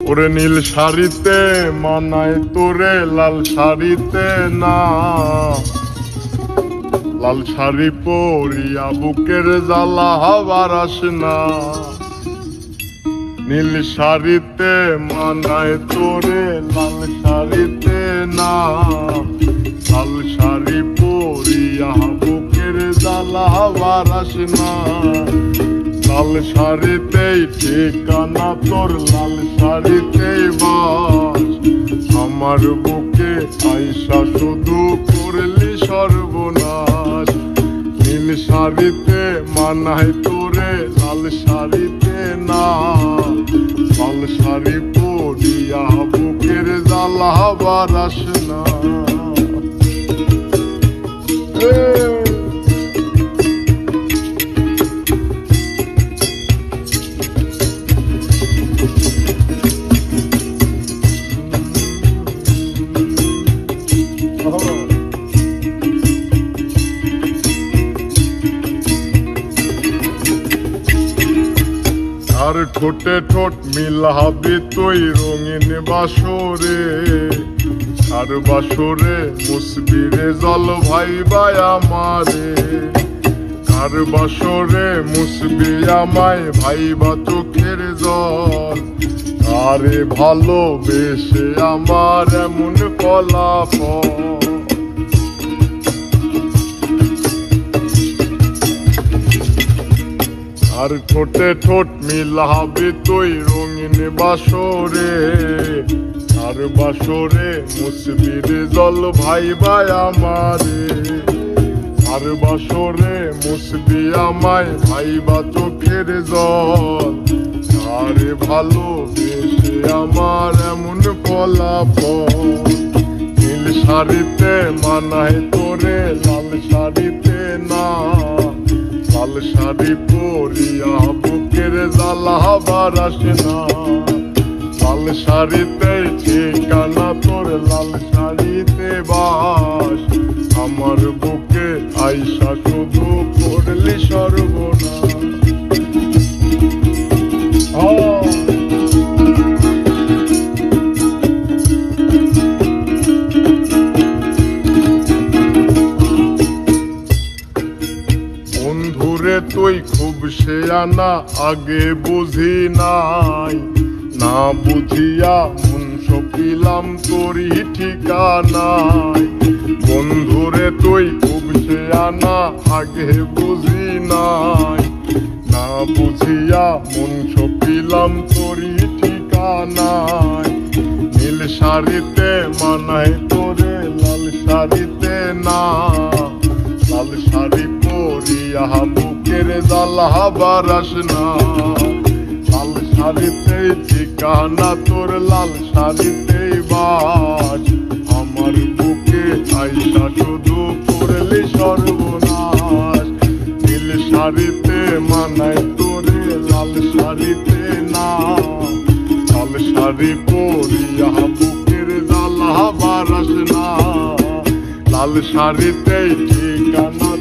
ওরে নীল শাড়িতে মানায় তোরে লাল শাড়িতে না, লাল শাড়ি পরিয়া বুকের জ্বালা হবার আসে না। নীল শাড়িতে মানায় তোরে লাল শাড়িতে না, লাল শাড়ি পরিয়া বুকের জ্বালা হবার আসে না। লাল শাড়িতেই ঠিকানা তোর, লাল শাড়িতেই বাস, আমার বুকে আইসা শুধু করলি সর্বনাশ। নীল শাড়িতে মানায় তোরে লাল শাড়িতে না, লাল শাড়ি পরিয়া বুকের জ্বালা হবার আসে না। আর ঠোঁটে ঠোঁট মিলাবি তুই রঙিন বাসরে, আর বাসরে মুসবিরে জল ভাইবাই আমারে। আর বাসরে মুসবি আমায় ভাইবা চোখের জল, আরে ভালোবেসে আমার এমন ফলাফল। আর ঠোঁটে ঠোঁট মিলাবি তুই রঙিন বাসরে, আর বাসরে মুসবিরে জল ভাইবাই আমারে। আর বাসরে মুসবি আমায় ভাইবা চোখের জল, আরে ভালোবেসে আমার এমন ফলাফল। নীল শাড়িতে মানায় তোরে লাল শাড়িতে না, লাল শাড়ি পরিয়া বুকের জ্বালা হবার আসে না। লাল শাড়িতে ঠিকানা তোর, লাল শাড়িতে বাস, আমার বুকে আইসা শুধু করলি সর্বনাশ। বন্ধুরে তুই খুব শেয়ানা, আগে বুঝি নাই, না বুঝিয়া মন সপিলাম তোরই ঠিকানায়। বন্ধুরে তুই খুব শেয়ানা, আগে বুঝি নাই, না বুঝিয়া মন সপিলাম তোরই ঠিকানায়। নীল শাড়িতে মানায় তোরে লাল শাড়িতে না, লাল শাড়ি পরিয়া বুকের জ্বালা হবার আসে না। লাল শাড়িতে ঠিকানা তোর, লাল শাড়িতে বাস, আমার বুকে আইসা শুধু করলি সর্বনাশ। নীল শাড়িতে মানায় তোরে লাল শাড়িতে না, লাল শাড়ি পরিয়া বুকের জ্বালা হবার আসে না। লাল শাড়িতে ঠিকানা